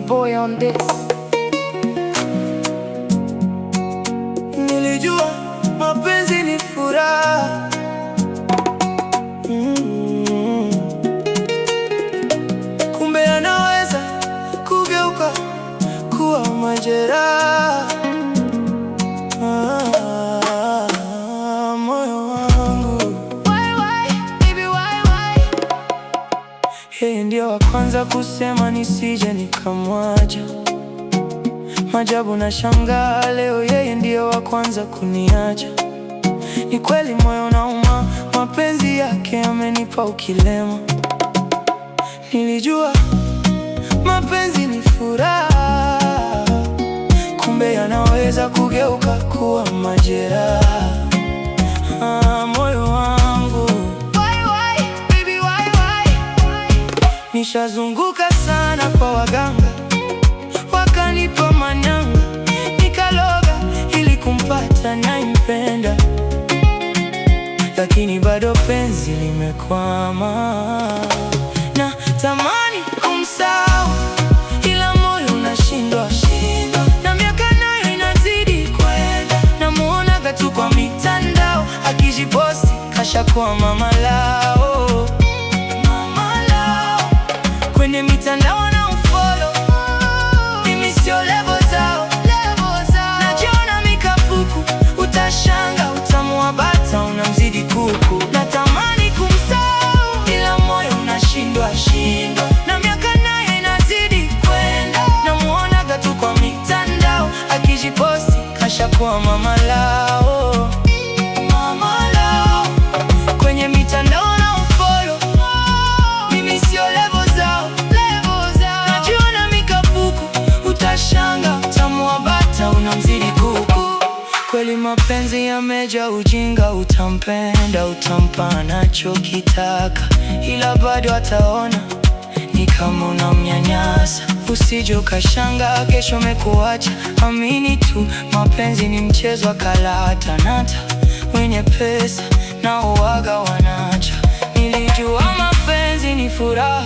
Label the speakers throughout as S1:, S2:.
S1: boy on this.
S2: Nilijua mapenzi ni furaha, kumbe yanaweza kugeuka kuwa majeraha. Moyo wangu,
S1: Why, baby, why?
S2: yeye ndio wa kwanza kusema nisije nikamwacha. Majabu na shangaa, leo yeye ndio wa kwanza kuniacha. Ni kweli moyo unauma, mapenzi yake yamenipa ukilema. Nilijua mapenzi ni furaha, kumbe yanaweza kugeuka kuwa majeraha. Moyo wangu,
S1: Why, baby, why?
S2: nishazunguka sana kwa waganga, wakanipa manyanga, nikaloga ili kumpata nayempenda, lakini bado penzi limekwama. Na tamani kumsahau, ila moyo unashindwa, na miaka nayo inazidi kwenda. Namuonaga tu kwa mitandao, akijiposti kashakuwa mama lao. Kwenye mitandao na unfollow, mimi sio level zao. Najiona mikapuku, utashanga utamu wa bata unamzidi kuku. Natamani kumsahau, ila moyo unashindwa, na miaka nayo inazidi kwenda. Namuonaga tu kwa mitandao, akijiposti kashakuwa mama lao. Kwenye mitandao na unfollow, mimi sio level zao. Najiona mikapuku, utashanga utamu wa bata unamzidi kuku. Kweli mapenzi yamejaa ujinga, utampenda, utampa anachokitaka, ila bado ataona ni kama unamnyanyasa. Usije ukashanga kesho mekuacha, amini tu mapenzi ni mchezo wa karata. Nata wenye pesa na uwaga wanacha. Nilijua mapenzi ni furaha,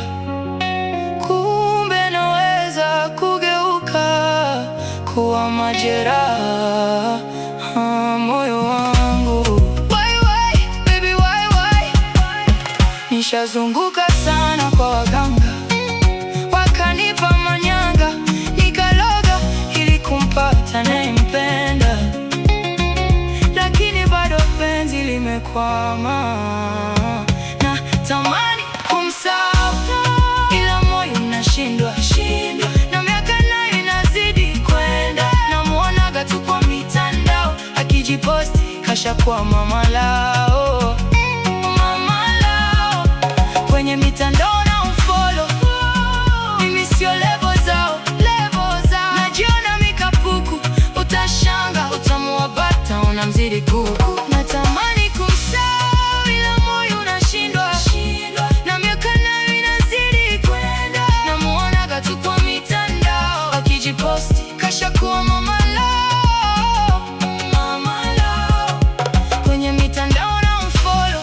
S2: kumbe naweza kugeuka kuwa majeraha. Moyo wangu,
S1: Why, baby, why?
S2: nishazunguka sana kwa waganga, wakanipa manyanga, nikaloga ili kumpata nayempenda, lakini bado penzi limekwama. Na tamani kumsahau, ila moyo unashindwa, na miaka nayo inazidi kwenda. Namuonaga tu kwa mitandao, akijiposti kashakuwa mama lao. Kwenye mitandao na unfollow, mimi sio level zao. Najiona mikapuku, utashanga utamu wa bata unamzidi kuku. Natamani kumsahau, ila moyo unashindwa, na miaka nayo inazidi kwenda. Namuonaga tu kwa mitandao, akijiposti kashakuwa mama lao. Kwenye mitandao na unfollow,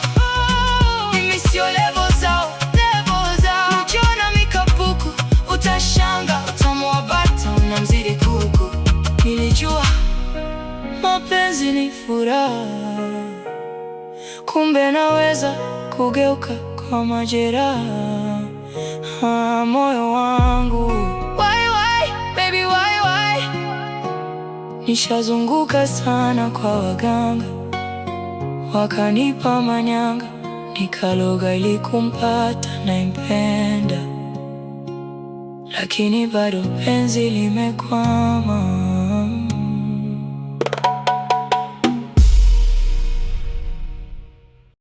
S2: mimi sio level zao. Najiona mikapuku, utashanga utamu wa bata unamzidi kuku. Nilijua mapenzi ni furaha, kumbe naweza kugeuka kwa majeraha. Moyo wangu,
S1: Why, baby, why?
S2: nishazunguka sana kwa waganga, wakanipa manyanga, nikaloga ili kumpata nayempenda, lakini bado penzi limekwama.